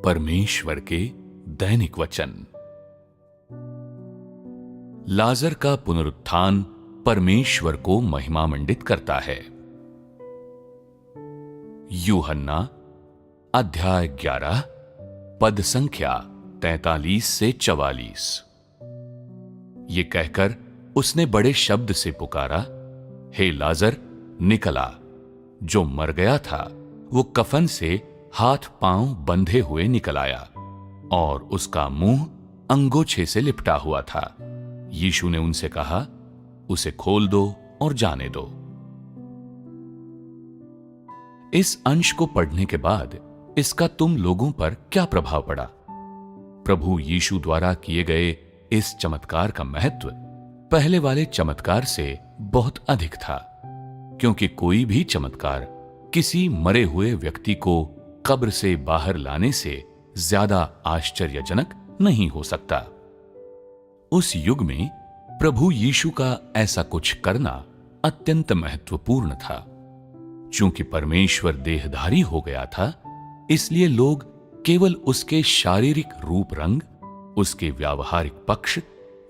परमेश्वर के दैनिक वचन। लाजर का पुनरुत्थान परमेश्वर को महिमामंडित करता है। यूहन्ना अध्याय 11 पद संख्या 43 से 44। ये कहकर उसने बड़े शब्द से पुकारा, हे लाजर निकल आ। जो मर गया था वो कफन से हाथ पांव बंधे हुए निकल आया और उसका मुंह अंगोछे से लिपटा हुआ था। यीशु ने उनसे कहा, उसे खोल दो और जाने दो। इस अंश को पढ़ने के बाद इसका तुम लोगों पर क्या प्रभाव पड़ा? प्रभु यीशु द्वारा किए गए इस चमत्कार का महत्व पहले वाले चमत्कार से बहुत अधिक था, क्योंकि कोई भी चमत्कार किसी मरे हुए व्यक्ति को कब्र से बाहर लाने से ज्यादा आश्चर्यजनक नहीं हो सकता। उस युग में प्रभु यीशु का ऐसा कुछ करना अत्यंत महत्वपूर्ण था। चूंकि परमेश्वर देहधारी हो गया था, इसलिए लोग केवल उसके शारीरिक रूप रंग, उसके व्यावहारिक पक्ष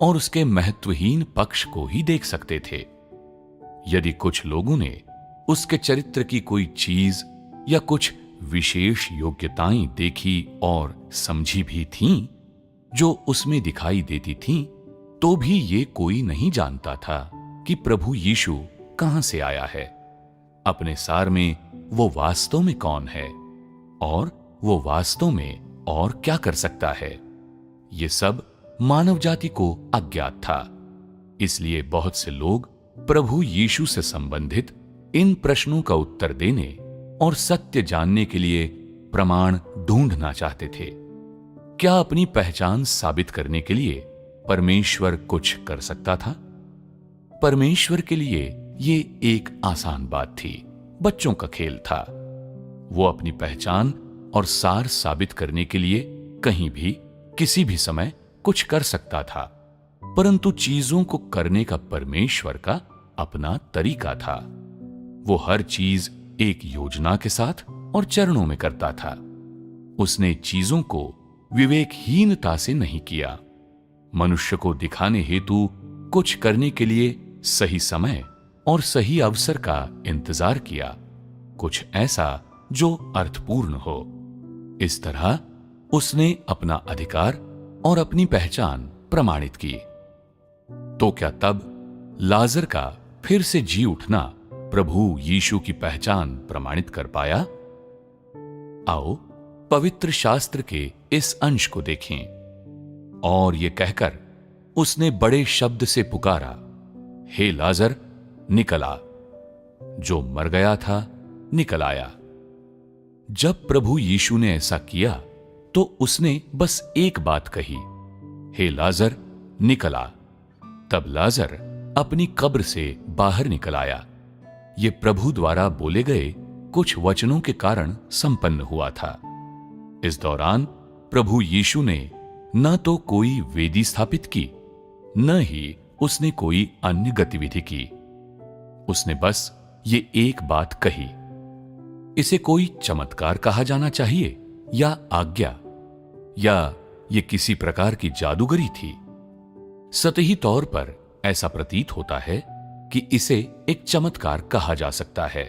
और उसके महत्वहीन पक्ष को ही देख सकते थे। यदि कुछ लोगों ने उसके चरित्र की कोई चीज या कुछ विशेष योग्यताएं देखी और समझी भी थीं, जो उसमें दिखाई देती थीं, तो भी ये कोई नहीं जानता था कि प्रभु यीशु कहां से आया है, अपने सार में वो वास्तव में कौन है और वो वास्तव में और क्या कर सकता है। ये सब मानव जाति को अज्ञात था। इसलिए बहुत से लोग प्रभु यीशु से संबंधित इन प्रश्नों का उत्तर देने और सत्य जानने के लिए प्रमाण ढूंढना चाहते थे। क्या अपनी पहचान साबित करने के लिए परमेश्वर कुछ कर सकता था? परमेश्वर के लिए ये एक आसान बात थी, बच्चों का खेल था। वो अपनी पहचान और सार साबित करने के लिए कहीं भी किसी भी समय कुछ कर सकता था, परंतु चीजों को करने का परमेश्वर का अपना तरीका था। वो हर चीज एक योजना के साथ और चरणों में करता था। उसने चीजों को विवेकहीनता से नहीं किया। मनुष्य को दिखाने हेतु कुछ करने के लिए सही समय और सही अवसर का इंतजार किया, कुछ ऐसा जो अर्थपूर्ण हो। इस तरह उसने अपना अधिकार और अपनी पहचान प्रमाणित की। तो क्या तब लाजर का फिर से जी उठना प्रभु यीशु की पहचान प्रमाणित कर पाया? आओ पवित्र शास्त्र के इस अंश को देखें। और ये कहकर उसने बड़े शब्द से पुकारा, हे लाजर निकल आ। जो मर गया था निकल आया। जब प्रभु यीशु ने ऐसा किया तो उसने बस एक बात कही, हे लाजर निकल आ। तब लाजर अपनी कब्र से बाहर निकल आया। ये प्रभु द्वारा बोले गए कुछ वचनों के कारण संपन्न हुआ था। इस दौरान प्रभु यीशु ने न तो कोई वेदी स्थापित की, न ही उसने कोई अन्य गतिविधि की। उसने बस ये एक बात कही। इसे कोई चमत्कार कहा जाना चाहिए या आज्ञा, या ये किसी प्रकार की जादूगरी थी? सतही तौर पर ऐसा प्रतीत होता है कि इसे एक चमत्कार कहा जा सकता है,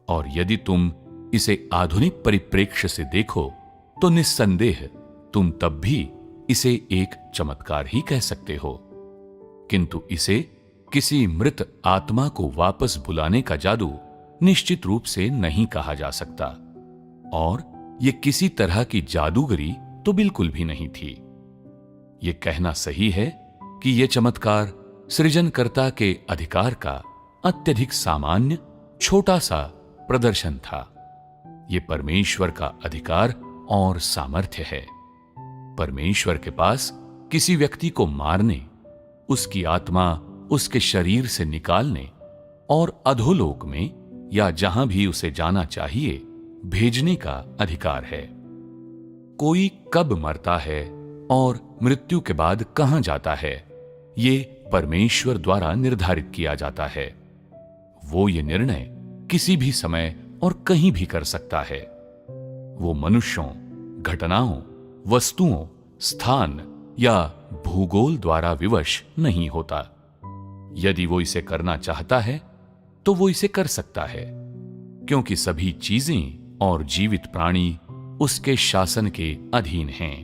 और यदि तुम इसे आधुनिक परिप्रेक्ष्य से देखो तो निस्संदेह तुम तब भी इसे एक चमत्कार ही कह सकते हो। किंतु इसे किसी मृत आत्मा को वापस बुलाने का जादू निश्चित रूप से नहीं कहा जा सकता, और यह किसी तरह की जादूगरी तो बिल्कुल भी नहीं थी। यह कहना सही है कि यह चमत्कार सृजनकर्ता के अधिकार का अत्यधिक सामान्य छोटा सा प्रदर्शन था। यह परमेश्वर का अधिकार और सामर्थ्य है। परमेश्वर के पास किसी व्यक्ति को मारने, उसकी आत्मा उसके शरीर से निकालने और अधोलोक में या जहां भी उसे जाना चाहिए भेजने का अधिकार है। कोई कब मरता है और मृत्यु के बाद कहां जाता है, ये परमेश्वर द्वारा निर्धारित किया जाता है। वो ये निर्णय किसी भी समय और कहीं भी कर सकता है। वो मनुष्यों, घटनाओं, वस्तुओं, स्थान या भूगोल द्वारा विवश नहीं होता। यदि वो इसे करना चाहता है तो वो इसे कर सकता है, क्योंकि सभी चीजें और जीवित प्राणी उसके शासन के अधीन हैं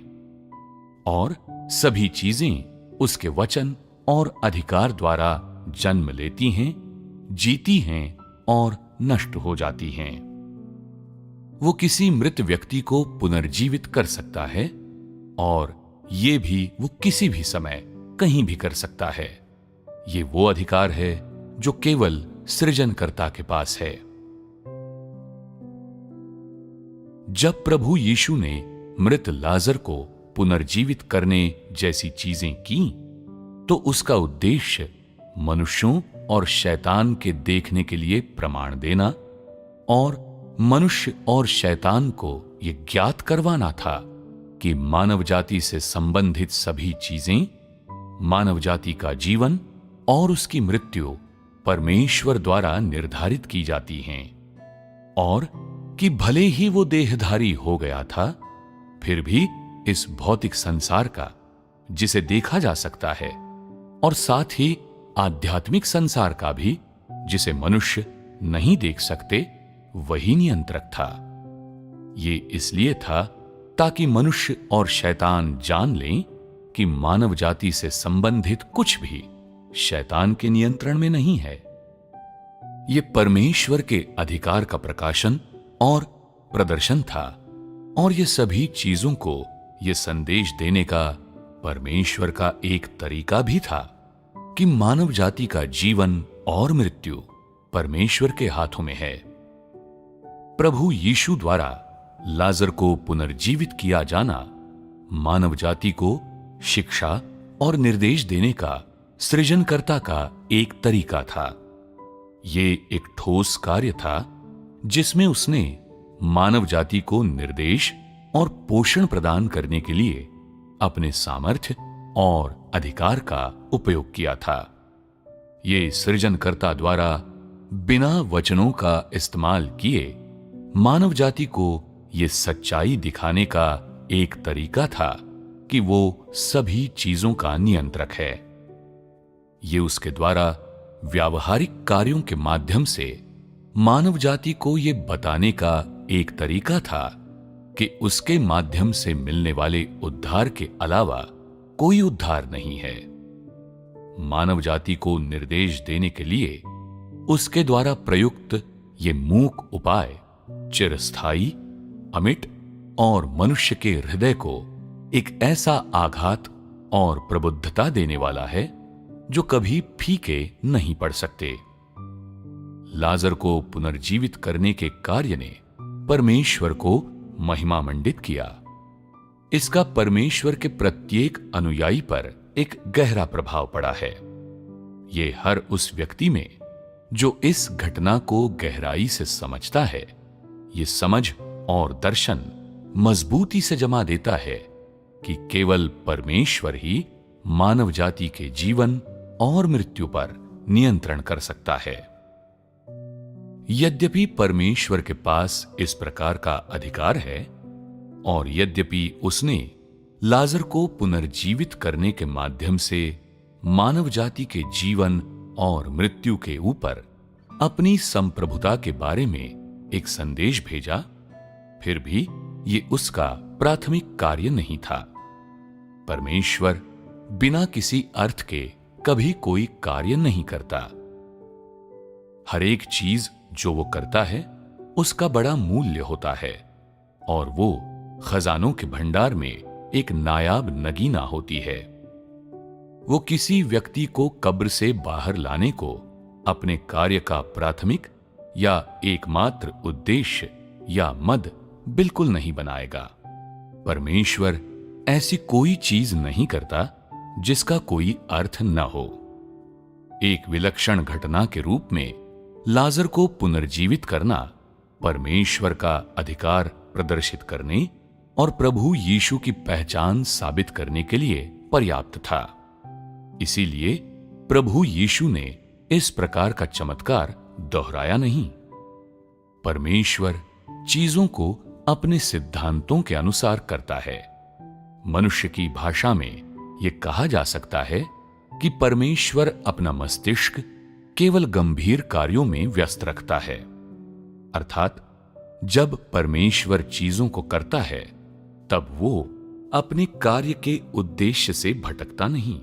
और सभी चीजें उसके वचन और अधिकार द्वारा जन्म लेती हैं, जीती हैं और नष्ट हो जाती हैं। वो किसी मृत व्यक्ति को पुनर्जीवित कर सकता है और ये भी वो किसी भी समय कहीं भी कर सकता है। ये वो अधिकार है जो केवल सृजनकर्ता के पास है। जब प्रभु यीशु ने मृत लाजर को पुनर्जीवित करने जैसी चीजें की, तो उसका उद्देश्य मनुष्यों और शैतान के देखने के लिए प्रमाण देना और मनुष्य और शैतान को यह ज्ञात करवाना था कि मानव जाति से संबंधित सभी चीजें, मानव जाति का जीवन और उसकी मृत्यु परमेश्वर द्वारा निर्धारित की जाती हैं, और कि भले ही वो देहधारी हो गया था, फिर भी इस भौतिक संसार का, जिसे देखा जा सकता है, और साथ ही आध्यात्मिक संसार का भी, जिसे मनुष्य नहीं देख सकते, वही नियंत्रक था। ये इसलिए था ताकि मनुष्य और शैतान जान लें कि मानव जाति से संबंधित कुछ भी शैतान के नियंत्रण में नहीं है। ये परमेश्वर के अधिकार का प्रकाशन और प्रदर्शन था, और ये सभी चीजों को ये संदेश देने का परमेश्वर का एक तरीका भी था कि मानव जाति का जीवन और मृत्यु परमेश्वर के हाथों में है। प्रभु यीशु द्वारा लाजर को पुनर्जीवित किया जाना मानव जाति को शिक्षा और निर्देश देने का सृजनकर्ता का एक तरीका था। ये एक ठोस कार्य था जिसमें उसने मानव जाति को निर्देश और पोषण प्रदान करने के लिए अपने सामर्थ्य और अधिकार का उपयोग किया था। ये सृजनकर्ता द्वारा बिना वचनों का इस्तेमाल किए मानव जाति को ये सच्चाई दिखाने का एक तरीका था कि वो सभी चीजों का नियंत्रक है। ये उसके द्वारा व्यावहारिक कार्यों के माध्यम से मानव जाति को ये बताने का एक तरीका था कि उसके माध्यम से मिलने वाले उद्धार के अलावा कोई उद्धार नहीं है। मानव जाति को निर्देश देने के लिए उसके द्वारा प्रयुक्त ये मूक उपाय चिरस्थायी, अमिट और मनुष्य के हृदय को एक ऐसा आघात और प्रबुद्धता देने वाला है जो कभी फीके नहीं पड़ सकते। लाजर को पुनर्जीवित करने के कार्य ने परमेश्वर को महिमामंडित किया। इसका परमेश्वर के प्रत्येक अनुयायी पर एक गहरा प्रभाव पड़ा है। ये हर उस व्यक्ति में जो इस घटना को गहराई से समझता है, ये समझ और दर्शन मजबूती से जमा देता है कि केवल परमेश्वर ही मानव जाति के जीवन और मृत्यु पर नियंत्रण कर सकता है। यद्यपि परमेश्वर के पास इस प्रकार का अधिकार है और यद्यपि उसने लाजर को पुनर्जीवित करने के माध्यम से मानव जाति के जीवन और मृत्यु के ऊपर अपनी संप्रभुता के बारे में एक संदेश भेजा, फिर भी ये उसका प्राथमिक कार्य नहीं था। परमेश्वर बिना किसी अर्थ के कभी कोई कार्य नहीं करता। हर एक चीज जो वो करता है उसका बड़ा मूल्य होता है और वो खजानों के भंडार में एक नायाब नगीना होती है। वो किसी व्यक्ति को कब्र से बाहर लाने को अपने कार्य का प्राथमिक या एकमात्र उद्देश्य या मद बिल्कुल नहीं बनाएगा। परमेश्वर ऐसी कोई चीज नहीं करता जिसका कोई अर्थ न हो। एक विलक्षण घटना के रूप में लाजर को पुनर्जीवित करना परमेश्वर का अधिकार प्रदर्शित करने और प्रभु यीशु की पहचान साबित करने के लिए पर्याप्त था। इसीलिए प्रभु यीशु ने इस प्रकार का चमत्कार दोहराया नहीं। परमेश्वर चीजों को अपने सिद्धांतों के अनुसार करता है। मनुष्य की भाषा में यह कहा जा सकता है कि परमेश्वर अपना मस्तिष्क केवल गंभीर कार्यों में व्यस्त रखता है। अर्थात जब परमेश्वर चीजों को करता है तब वो अपने कार्य के उद्देश्य से भटकता नहीं।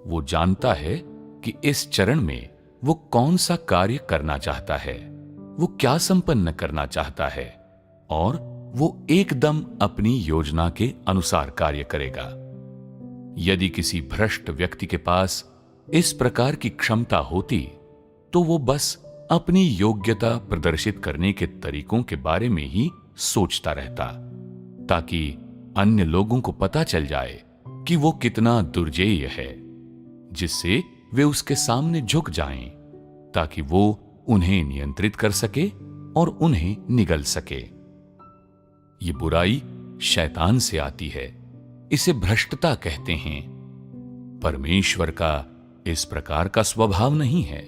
वो जानता है कि इस चरण में वो कौन सा कार्य करना चाहता है, वो क्या संपन्न करना चाहता है, और वो एकदम अपनी योजना के अनुसार कार्य करेगा। यदि किसी भ्रष्ट व्यक्ति के पास इस प्रकार की क्षमता होती तो वो बस अपनी योग्यता प्रदर्शित करने के तरीकों के बारे में ही सोचता रहता, ताकि अन्य लोगों को पता चल जाए कि वो कितना दुर्जेय है, जिससे वे उसके सामने झुक जाएं, ताकि वो उन्हें नियंत्रित कर सके और उन्हें निगल सके। ये बुराई शैतान से आती है, इसे भ्रष्टता कहते हैं। परमेश्वर का इस प्रकार का स्वभाव नहीं है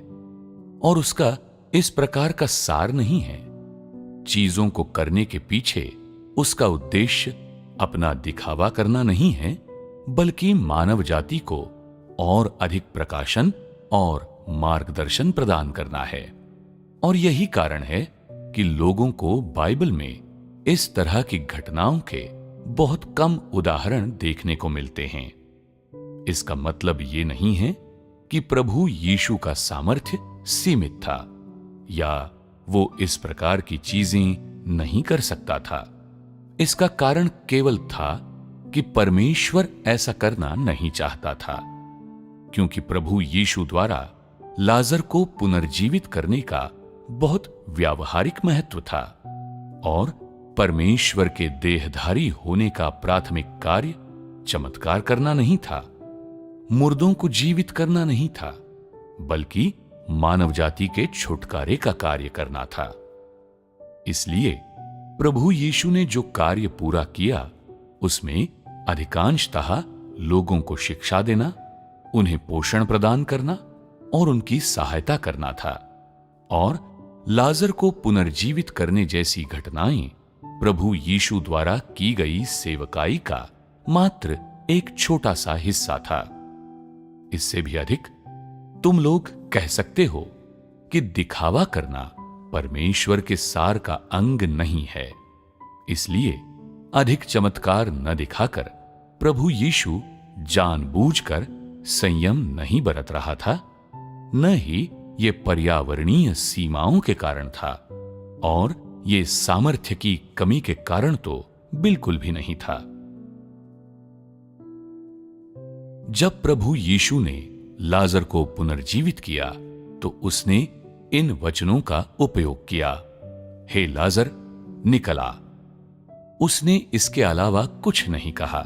और उसका इस प्रकार का सार नहीं है। चीजों को करने के पीछे उसका उद्देश्य अपना दिखावा करना नहीं है, बल्कि मानव जाति को और अधिक प्रकाशन और मार्गदर्शन प्रदान करना है। और यही कारण है कि लोगों को बाइबल में इस तरह की घटनाओं के बहुत कम उदाहरण देखने को मिलते हैं। इसका मतलब ये नहीं है कि प्रभु यीशु का सामर्थ्य सीमित था या वो इस प्रकार की चीजें नहीं कर सकता था। इसका कारण केवल था कि परमेश्वर ऐसा करना नहीं चाहता था, क्योंकि प्रभु यीशु द्वारा लाजर को पुनर्जीवित करने का बहुत व्यावहारिक महत्व था और परमेश्वर के देहधारी होने का प्राथमिक कार्य चमत्कार करना नहीं था, मुर्दों को जीवित करना नहीं था, बल्कि मानव जाति के छुटकारे का कार्य करना था। इसलिए प्रभु यीशु ने जो कार्य पूरा किया उसमें अधिकांशतः लोगों को शिक्षा देना, उन्हें पोषण प्रदान करना और उनकी सहायता करना था। और लाजर को पुनर्जीवित करने जैसी घटनाएं प्रभु यीशु द्वारा की गई सेवकाई का मात्र एक छोटा सा हिस्सा था। इससे भी अधिक तुम लोग कह सकते हो कि दिखावा करना परमेश्वर के सार का अंग नहीं है। इसलिए अधिक चमत्कार न दिखाकर प्रभु यीशु जानबूझकर संयम नहीं बरत रहा था, न ही ये पर्यावरणीय सीमाओं के कारण था, और ये सामर्थ्य की कमी के कारण तो बिल्कुल भी नहीं था। जब प्रभु यीशु ने लाजर को पुनर्जीवित किया तो उसने इन वचनों का उपयोग किया, हे लाजर निकल आ। उसने इसके अलावा कुछ नहीं कहा।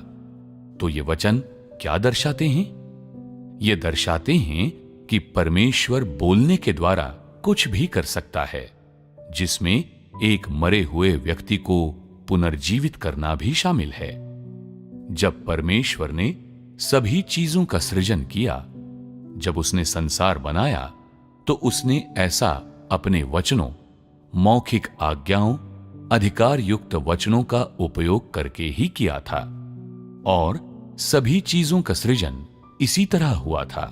तो ये वचन क्या दर्शाते हैं? ये दर्शाते हैं कि परमेश्वर बोलने के द्वारा कुछ भी कर सकता है, जिसमें एक मरे हुए व्यक्ति को पुनर्जीवित करना भी शामिल है। जब परमेश्वर ने सभी चीजों का सृजन किया, जब उसने संसार बनाया, तो उसने ऐसा अपने वचनों, मौखिक आज्ञाओं, अधिकार युक्त वचनों का उपयोग करके ही किया था, और सभी चीजों का सृजन इसी तरह हुआ था,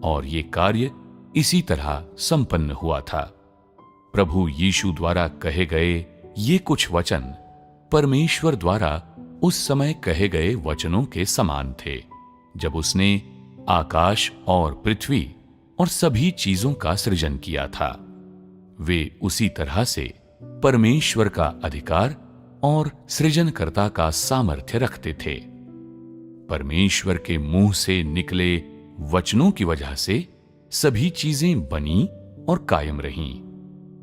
और ये कार्य इसी तरह संपन्न हुआ था। प्रभु यीशु द्वारा कहे गए ये कुछ वचन परमेश्वर द्वारा उस समय कहे गए वचनों के समान थे, जब उसने आकाश और पृथ्वी और सभी चीजों का सृजन किया था। वे उसी तरह से परमेश्वर का अधिकार और सृजनकर्ता का सामर्थ्य रखते थे। परमेश्वर के मुंह से निकले वचनों की वजह से सभी चीजें बनी और कायम रहीं,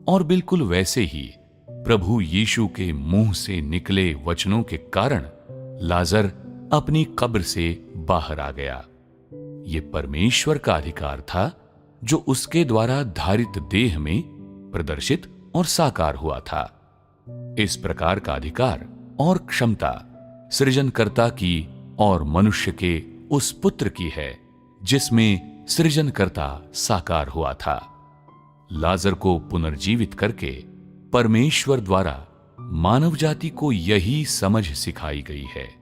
और बिल्कुल वैसे ही प्रभु यीशु के मुंह से निकले वचनों के कारण लाजर अपनी कब्र से बाहर आ गया। ये परमेश्वर का अधिकार था जो उसके द्वारा धारित देह में प्रदर्शित और साकार हुआ था। इस प्रकार का अधिकार और क्षमता सृजनकर्ता की और मनुष्य के उस पुत्र की है जिसमें सृजनकर्ता साकार हुआ था। लाजर को पुनर्जीवित करके परमेश्वर द्वारा मानव जाति को यही समझ सिखाई गई है